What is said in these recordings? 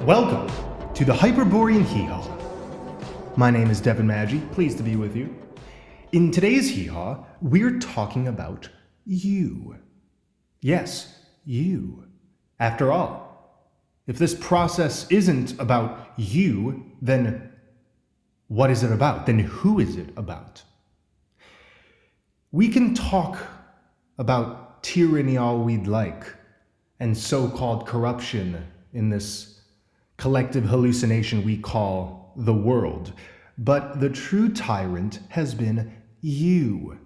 Welcome to the Hyperborean HeeHaw. My name is Devin Madgy, pleased to be with you. In today's HeeHaw, we're talking about you. Yes, you. After all, if this process isn't about you, then what is it about? Then who is it about? We can talk about tyranny all we'd like, and so-called corruption in this collective hallucination we call the world. But the true tyrant has been you.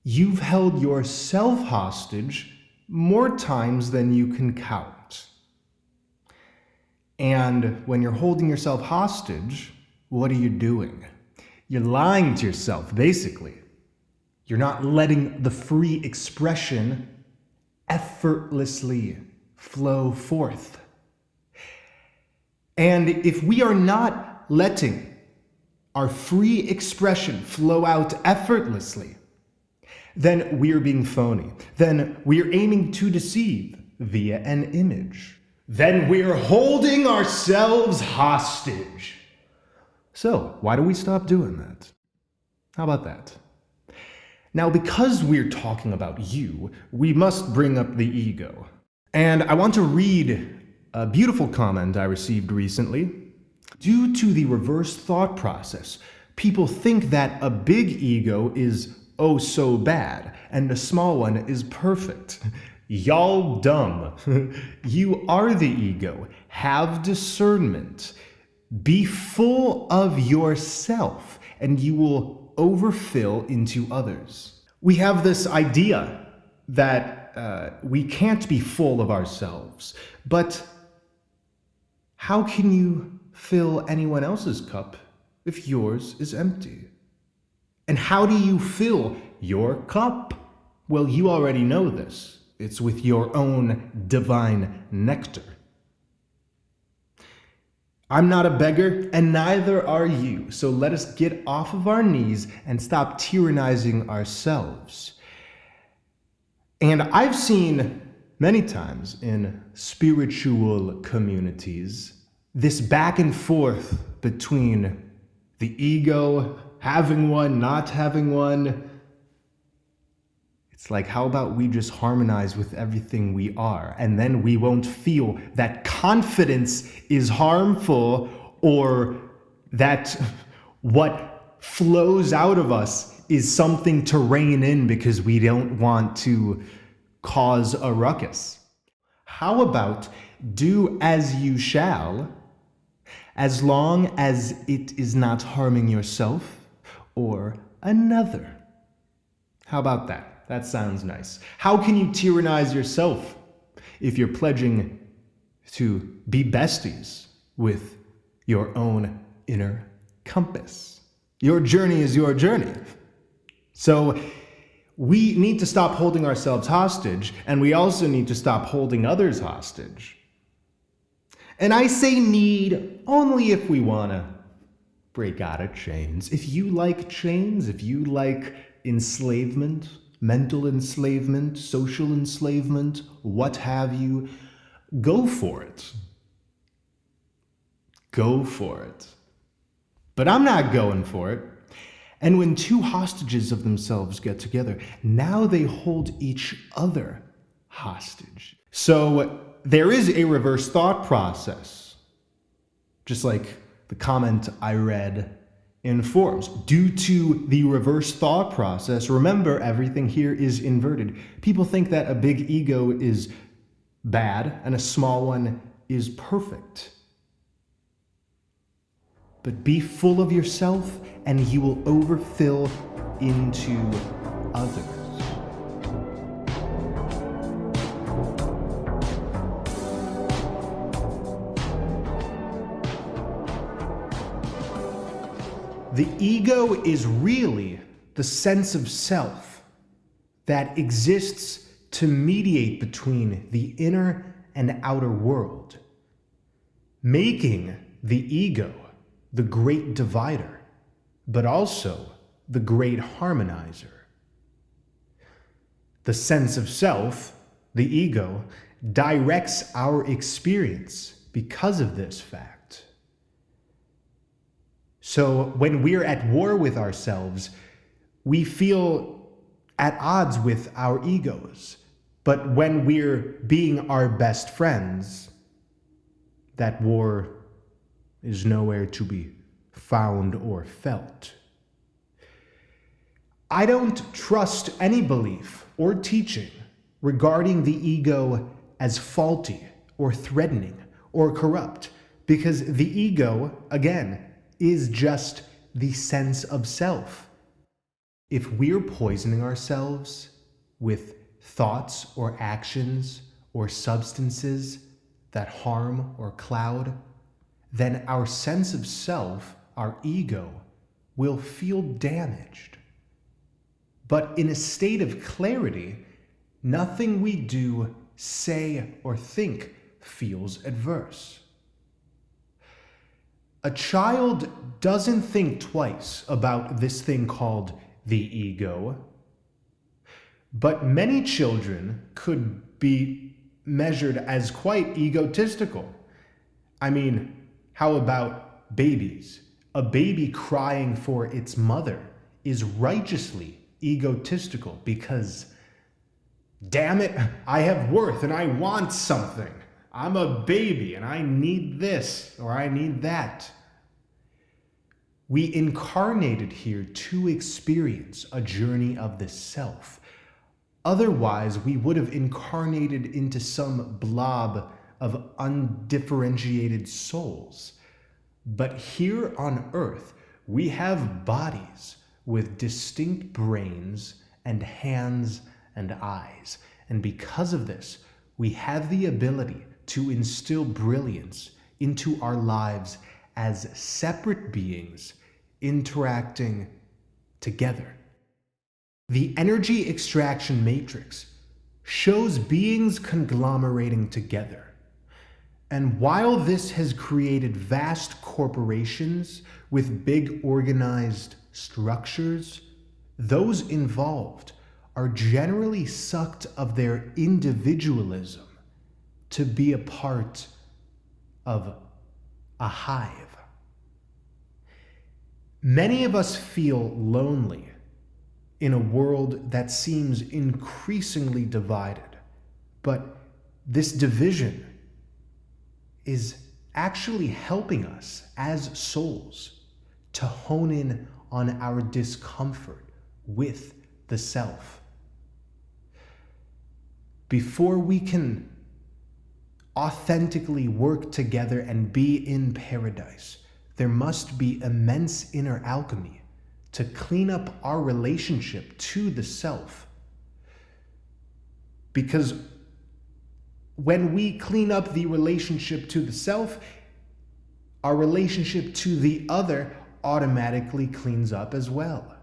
You've held yourself hostage more times than you can count. And when you're holding yourself hostage, what are you doing? You're lying to yourself, basically. You're not letting the free expression effortlessly flow forth. And if we are not letting our free expression flow out effortlessly, then we're being phony. Then we're aiming to deceive via an image. Then we're holding ourselves hostage. So, why do we stop doing that? How about that? Now, because we're talking about you, we must bring up the ego. And I want to read a beautiful comment I received recently. Due to the reverse thought process, people think that a big ego is oh so bad, and a small one is perfect. Y'all dumb. You are the ego. Have discernment. Be full of yourself, and you will overfill into others. We have this idea that we can't be full of ourselves, but how can you fill anyone else's cup if yours is empty? And how do you fill your cup? Well, you already know this. It's with your own divine nectar. I'm not a beggar, and neither are you. So let us get off of our knees and stop tyrannizing ourselves. And I've seen many times in spiritual communities this back and forth between the ego, having one, not having one. It's like, how about we just harmonize with everything we are, and then we won't feel that confidence is harmful, or that what flows out of us is something to rein in because we don't want to cause a ruckus. How about do as you shall, as long as it is not harming yourself or another? How about that? That sounds nice. How can you tyrannize yourself if you're pledging to be besties with your own inner compass? Your journey is your journey. So we need to stop holding ourselves hostage, and we also need to stop holding others hostage. And I say need only if we want to break out of chains. If you like chains, if you like enslavement, mental enslavement, social enslavement, what have you, go for it. Go for it. But I'm not going for it. And when two hostages of themselves get together, now they hold each other hostage. So there is a reverse thought process, just like the comment I read informs. Due to the reverse thought process, remember, everything here is inverted. People think that a big ego is bad and a small one is perfect. But be full of yourself, and you will overfill into others. The ego is really the sense of self that exists to mediate between the inner and outer world, making the ego the great divider, but also the great harmonizer. The sense of self, the ego, directs our experience because of this fact. So when we're at war with ourselves, we feel at odds with our egos. But when we're being our best friends, that war is nowhere to be found or felt. I don't trust any belief or teaching regarding the ego as faulty or threatening or corrupt, because the ego, again, is just the sense of self. If we're poisoning ourselves with thoughts or actions or substances that harm or cloud, then our sense of self, our ego, will feel damaged. But in a state of clarity, nothing we do, say, or think feels adverse. A child doesn't think twice about this thing called the ego, but many children could be measured as quite egotistical. I mean, how about babies? A baby crying for its mother is righteously egotistical because, damn it, I have worth and I want something. I'm a baby and I need this or I need that. We incarnated here to experience a journey of the self. Otherwise, we would have incarnated into some blob of undifferentiated souls. But here on Earth, we have bodies with distinct brains and hands and eyes. And because of this, we have the ability to instill brilliance into our lives as separate beings interacting together. The energy extraction matrix shows beings conglomerating together. And while this has created vast corporations with big organized structures, those involved are generally sucked of their individualism to be a part of a hive. Many of us feel lonely in a world that seems increasingly divided, but this division is actually helping us as souls to hone in on our discomfort with the self. Before we can authentically work together and be in paradise, there must be immense inner alchemy to clean up our relationship to the self. Because when we clean up the relationship to the self, our relationship to the other automatically cleans up as well.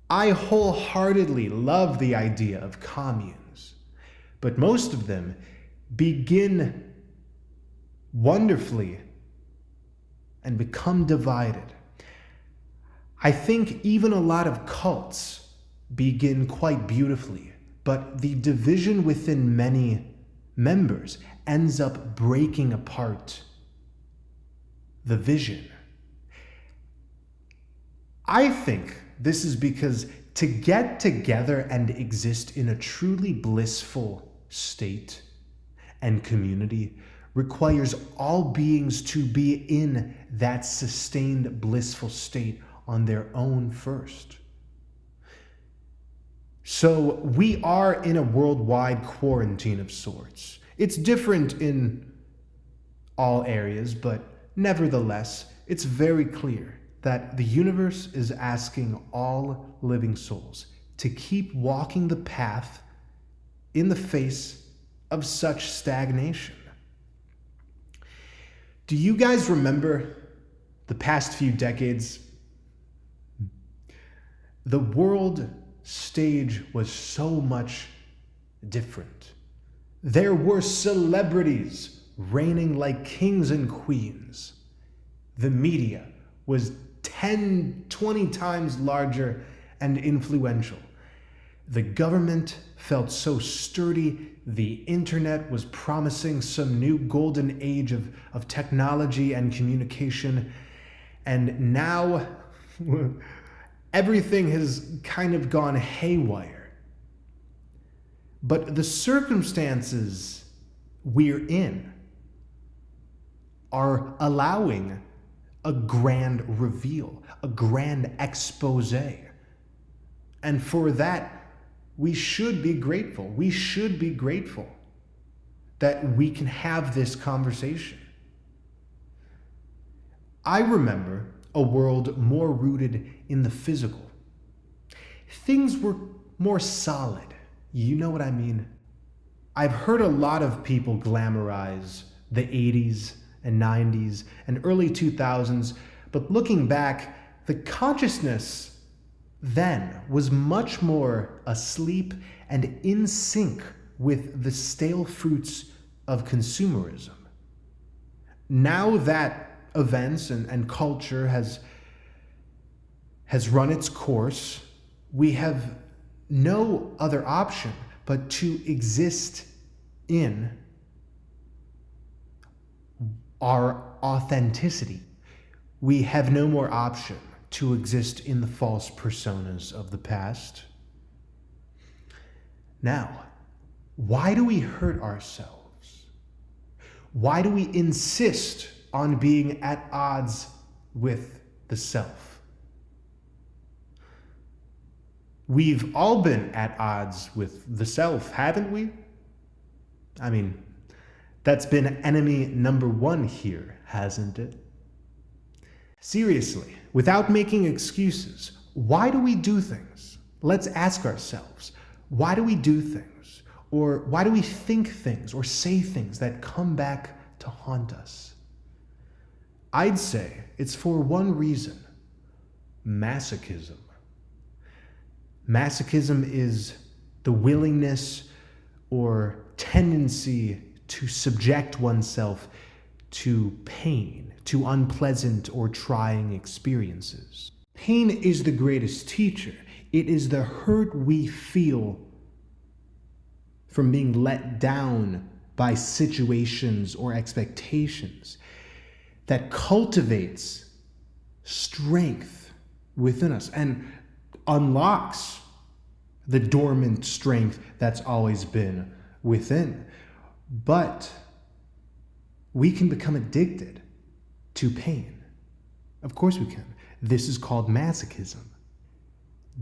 I wholeheartedly love the idea of communes, but most of them begin wonderfully and become divided. I think even a lot of cults begin quite beautifully, but the division within many members ends up breaking apart the vision. I think this is because to get together and exist in a truly blissful state and community requires all beings to be in that sustained blissful state on their own first. So we are in a worldwide quarantine of sorts. It's different in all areas, but nevertheless, it's very clear that the universe is asking all living souls to keep walking the path in the face of such stagnation. Do you guys remember the past few decades? The world stage was so much different. There were celebrities reigning like kings and queens. The media was 10, 20 times larger and influential. The government felt so sturdy. The internet was promising some new golden age of technology and communication. And now everything has kind of gone haywire. But the circumstances we're in are allowing a grand reveal, a grand expose. And for that, we should be grateful. We should be grateful that we can have this conversation. I remember a world more rooted in the physical. Things were more solid. You know what I mean? I've heard a lot of people glamorize the 80s and 90s and early 2000s, but looking back, the consciousness then was much more asleep and in sync with the stale fruits of consumerism. Now that events and culture has run its course, we have no other option but to exist in our authenticity. We have no more option to exist in the false personas of the past. Now, why do we hurt ourselves? Why do we insist on being at odds with the self? We've all been at odds with the self, haven't we? I mean, that's been enemy number one here, hasn't it? Seriously, without making excuses, why do we do things? Let's ask ourselves, why do we do things? Or why do we think things or say things that come back to haunt us? I'd say it's for one reason: masochism. Masochism is the willingness or tendency to subject oneself to pain, to unpleasant or trying experiences. Pain is the greatest teacher. It is the hurt we feel from being let down by situations or expectations that cultivates strength within us and unlocks the dormant strength that's always been within. But we can become addicted to pain. Of course we can. This is called masochism.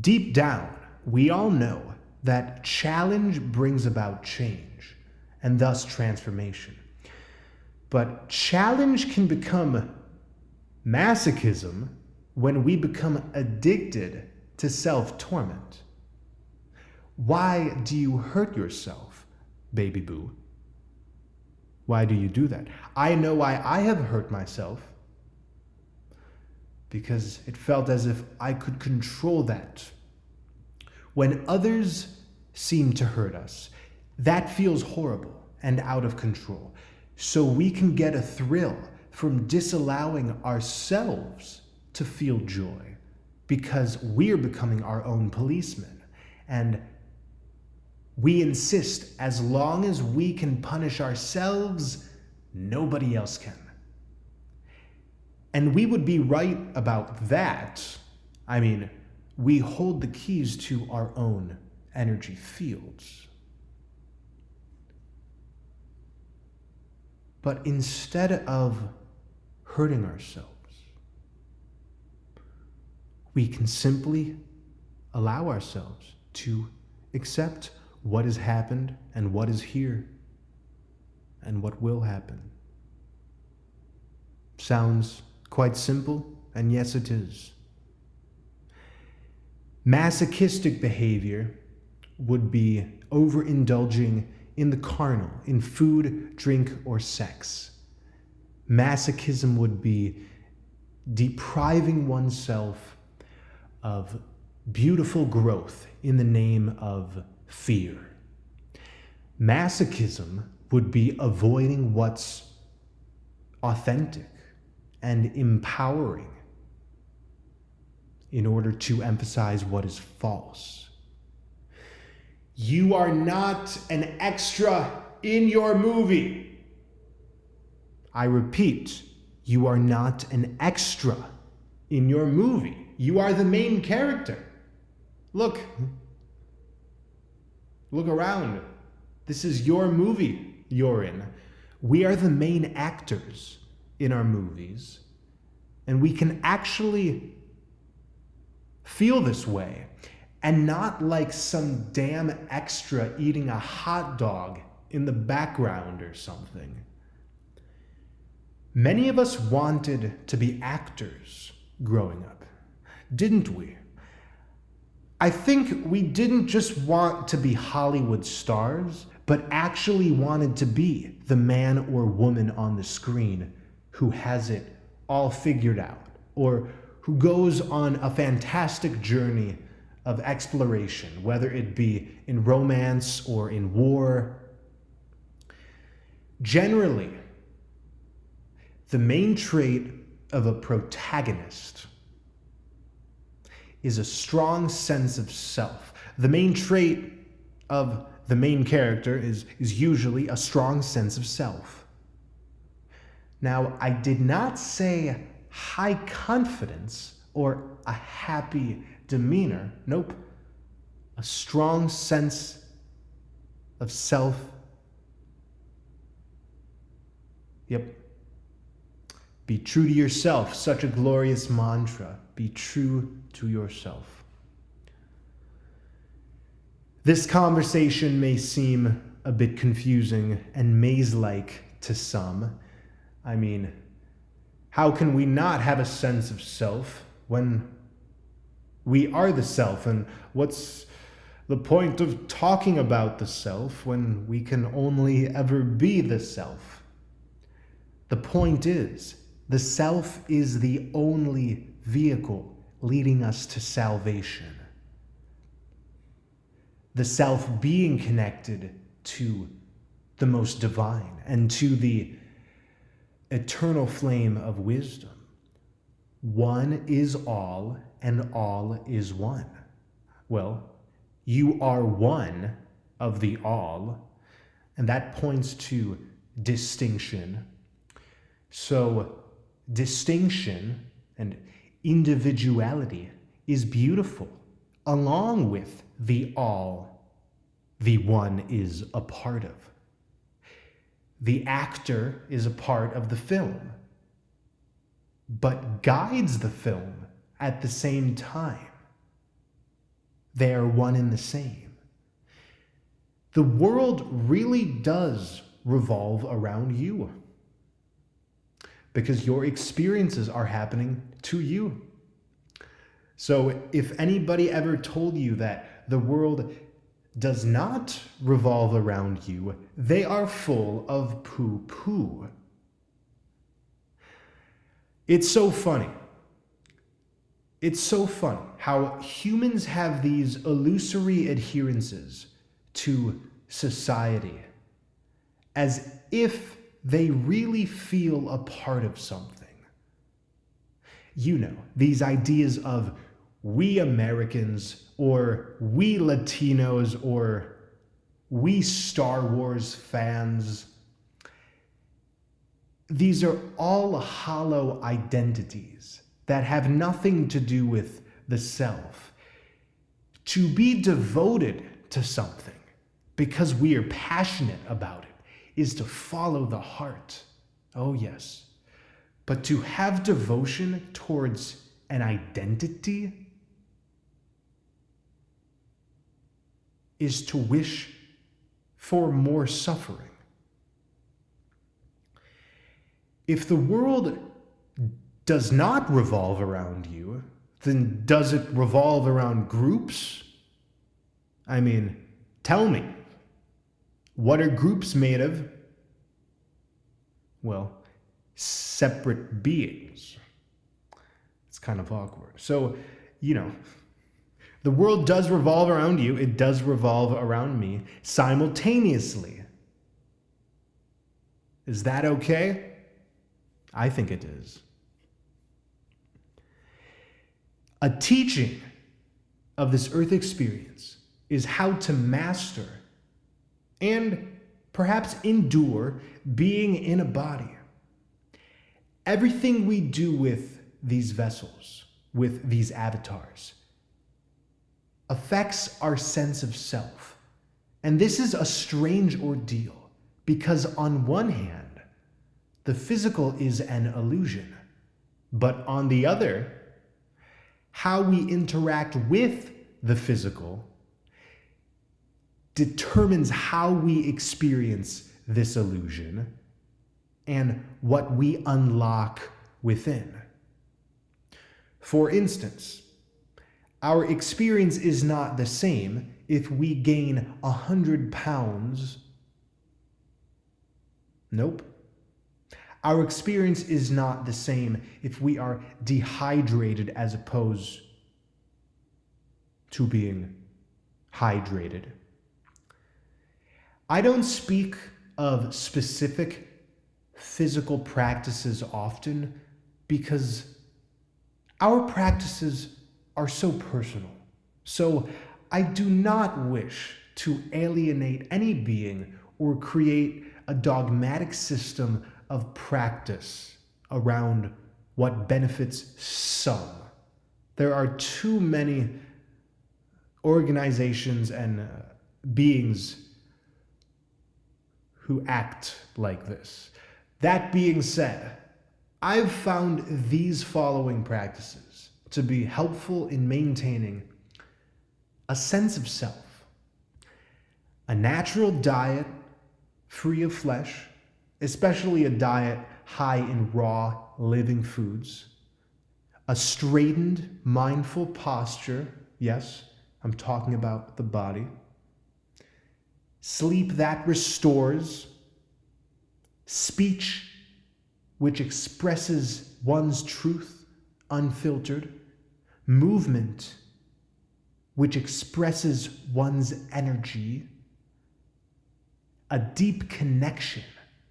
Deep down, we all know that challenge brings about change and thus transformation. But challenge can become masochism when we become addicted to self-torment. Why do you hurt yourself, baby boo? Why do you do that? I know why I have hurt myself. Because it felt as if I could control that. When others seem to hurt us, that feels horrible and out of control. So we can get a thrill from disallowing ourselves to feel joy because we're becoming our own policemen. And we insist as long as we can punish ourselves, nobody else can. And we would be right about that. I mean, we hold the keys to our own energy fields. But instead of hurting ourselves, we can simply allow ourselves to accept what has happened and what is here and what will happen. Sounds quite simple, and yes, it is. Masochistic behavior would be overindulging in the carnal, in food, drink, or sex. Masochism would be depriving oneself of beautiful growth in the name of fear. Masochism would be avoiding what's authentic and empowering in order to emphasize what is false. You are not an extra in your movie. I repeat, you are not an extra in your movie. You are the main character. Look around. This is your movie you're in. We are the main actors in our movies, and we can actually feel this way, and not like some damn extra eating a hot dog in the background or something. Many of us wanted to be actors growing up, didn't we? I think we didn't just want to be Hollywood stars, but actually wanted to be the man or woman on the screen who has it all figured out, or who goes on a fantastic journey of exploration, whether it be in romance or in war. Generally, the main trait of a protagonist is a strong sense of self. The main trait of the main character is usually a strong sense of self. Now, I did not say high confidence or a happy demeanor. Nope. A strong sense of self. Yep. Be true to yourself. Such a glorious mantra. Be true to yourself. This conversation may seem a bit confusing and maze-like to some. I mean, how can we not have a sense of self when we are the self? And what's the point of talking about the self when we can only ever be the self? The point is, the self is the only vehicle leading us to salvation. The self being connected to the most divine and to the eternal flame of wisdom. One is all, and all is one. Well, you are one of the all, and that points to distinction. So, distinction and individuality is beautiful, along with the all the one is a part of. The actor is a part of the film, but guides the film at the same time. They are one and the same. The world really does revolve around you, because your experiences are happening to you. So if anybody ever told you that the world does not revolve around you, they are full of poo-poo. It's so funny. It's so funny how humans have these illusory adherences to society, as if they really feel a part of something. You know, these ideas of we Americans, or we Latinos, or we Star Wars fans. These are all hollow identities that have nothing to do with the self. To be devoted to something because we are passionate about it is to follow the heart. Oh yes. But to have devotion towards an identity is to wish for more suffering. If the world does not revolve around you, then does it revolve around groups? I mean, tell me, what are groups made of? Well, separate beings. It's kind of awkward. So, you know, the world does revolve around you. It does revolve around me simultaneously. Is that okay? I think it is. A teaching of this earth experience is how to master and perhaps endure being in a body. Everything we do with these vessels, with these avatars, affects our sense of self. And this is a strange ordeal because on one hand, the physical is an illusion, but on the other, how we interact with the physical determines how we experience this illusion and what we unlock within. For instance, our experience is not the same if we gain 100 pounds. Nope. Our experience is not the same if we are dehydrated as opposed to being hydrated. I don't speak of specific physical practices often because our practices are so personal. So I do not wish to alienate any being or create a dogmatic system of practice around what benefits some. There are too many organizations and beings who act like this. That being said, I've found these following practices to be helpful in maintaining a sense of self. A natural diet free of flesh, especially a diet high in raw, living foods. A straightened, mindful posture. Yes, I'm talking about the body. Sleep that restores. Speech which expresses one's truth unfiltered. Movement which expresses one's energy. A deep connection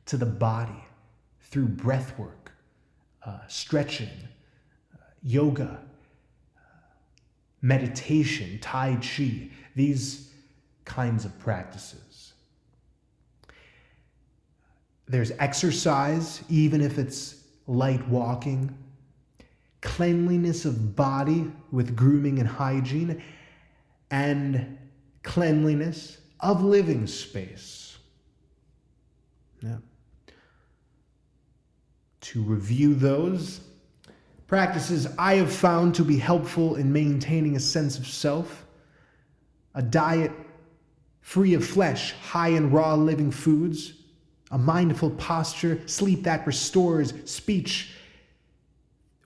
to the body through breath work, stretching, yoga, meditation, Tai Chi, these kinds of practices. There's exercise, even if it's light walking, cleanliness of body with grooming and hygiene, and cleanliness of living space. Yeah. To review those practices I have found to be helpful in maintaining a sense of self: a diet free of flesh, high in raw living foods, a mindful posture, sleep that restores, speech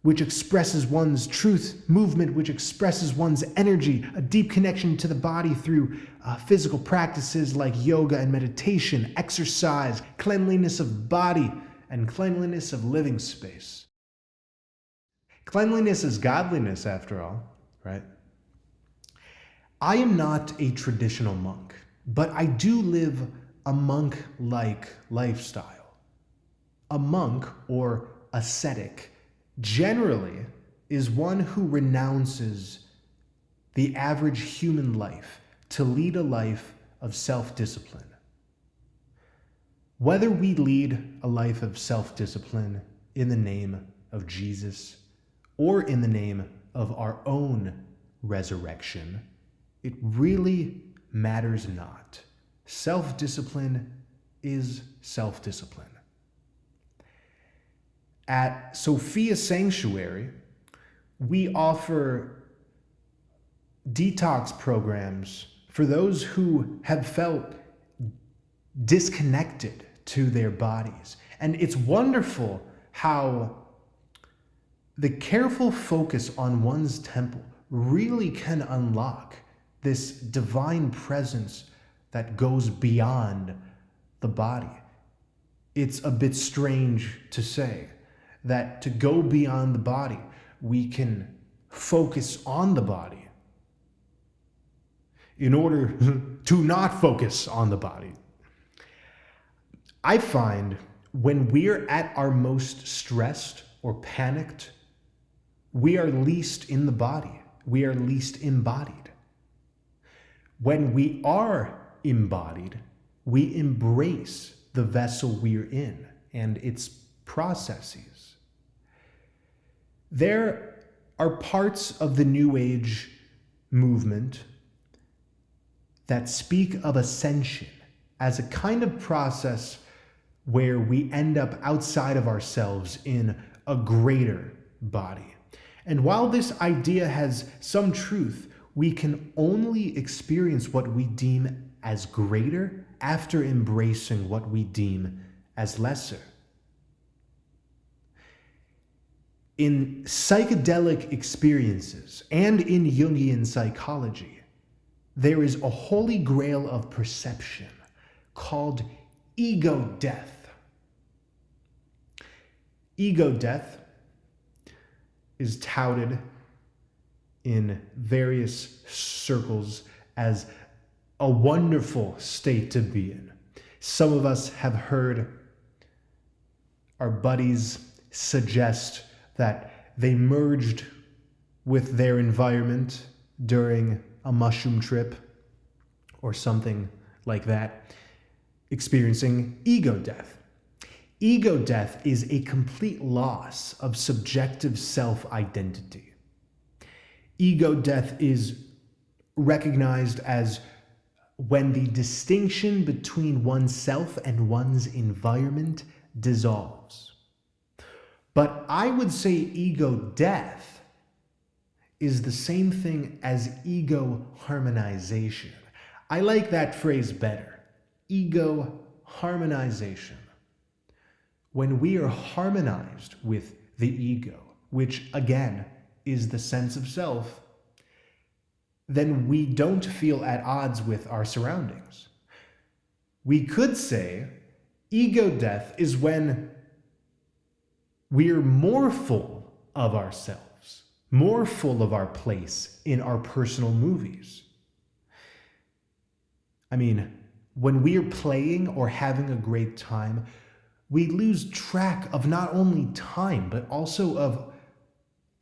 which expresses one's truth, movement which expresses one's energy, a deep connection to the body through physical practices like yoga and meditation, exercise, cleanliness of body, and cleanliness of living space. Cleanliness is godliness, after all, right? I am not a traditional monk, but I do live a monk-like lifestyle. A monk, or ascetic, generally is one who renounces the average human life to lead a life of self-discipline. Whether we lead a life of self-discipline in the name of Jesus or in the name of our own resurrection, it really matters not. Self-discipline is self-discipline. At Sophia Sanctuary, we offer detox programs for those who have felt disconnected to their bodies. And it's wonderful how the careful focus on one's temple really can unlock this divine presence that goes beyond the body. It's a bit strange to say that to go beyond the body, we can focus on the body in order to not focus on the body. I find when we're at our most stressed or panicked, we are least in the body. We are least embodied. When we are embodied, we embrace the vessel we're in and its processes. There are parts of the New Age movement that speak of ascension as a kind of process where we end up outside of ourselves in a greater body. And while this idea has some truth, we can only experience what we deem as greater after embracing what we deem as lesser. In psychedelic experiences and in Jungian psychology, there is a holy grail of perception called ego death. Ego death is touted in various circles as a wonderful state to be in. Some of us have heard our buddies suggest that they merged with their environment during a mushroom trip or something like that, experiencing ego death. Ego death is a complete loss of subjective self-identity. Ego death is recognized as when the distinction between oneself and one's environment dissolves. But I would say ego death is the same thing as ego harmonization. I like that phrase better. Ego harmonization. When we are harmonized with the ego, which again is the sense of self, then we don't feel at odds with our surroundings. We could say ego death is when we're more full of ourselves, more full of our place in our personal movies. I mean, when we're playing or having a great time, we lose track of not only time, but also of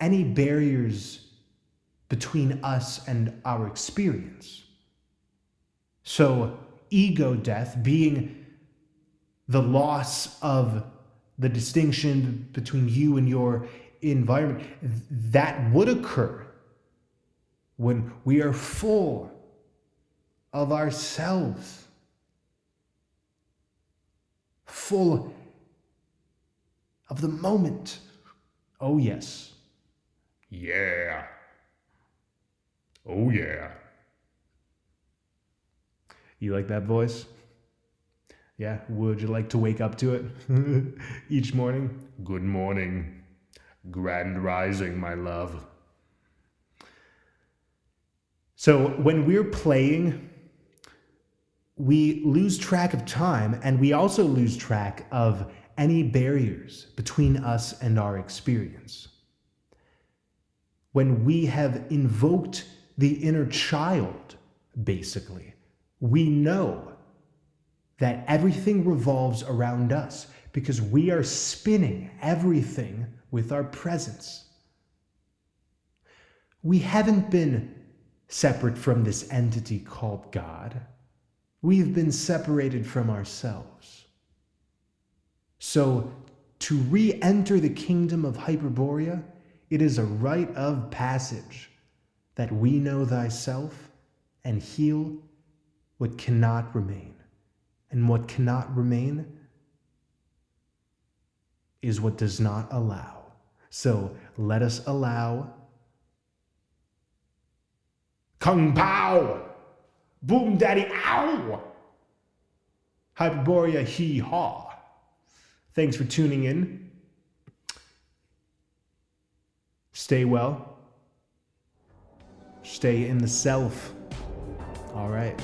any barriers between us and our experience. So, ego death being the loss of the distinction between you and your environment, that would occur when we are full of ourselves, full of the moment. Oh, yes. Yeah. Oh, yeah. You like that voice? Yeah, would you like to wake up to it each morning? Good morning. Grand rising, my love. So when we're playing, we lose track of time, and we also lose track of any barriers between us and our experience. When we have invoked the inner child, basically, we know that everything revolves around us because we are spinning everything with our presence. We haven't been separate from this entity called God. We've been separated from ourselves. So, to re-enter the kingdom of Hyperborea, it is a rite of passage that we know thyself and heal what cannot remain. And what cannot remain is what does not allow. So let us allow. Kung Pao! Boom Daddy Ow! Hyperborea HeeHaw. Thanks for tuning in. Stay well. Stay in the self. All right.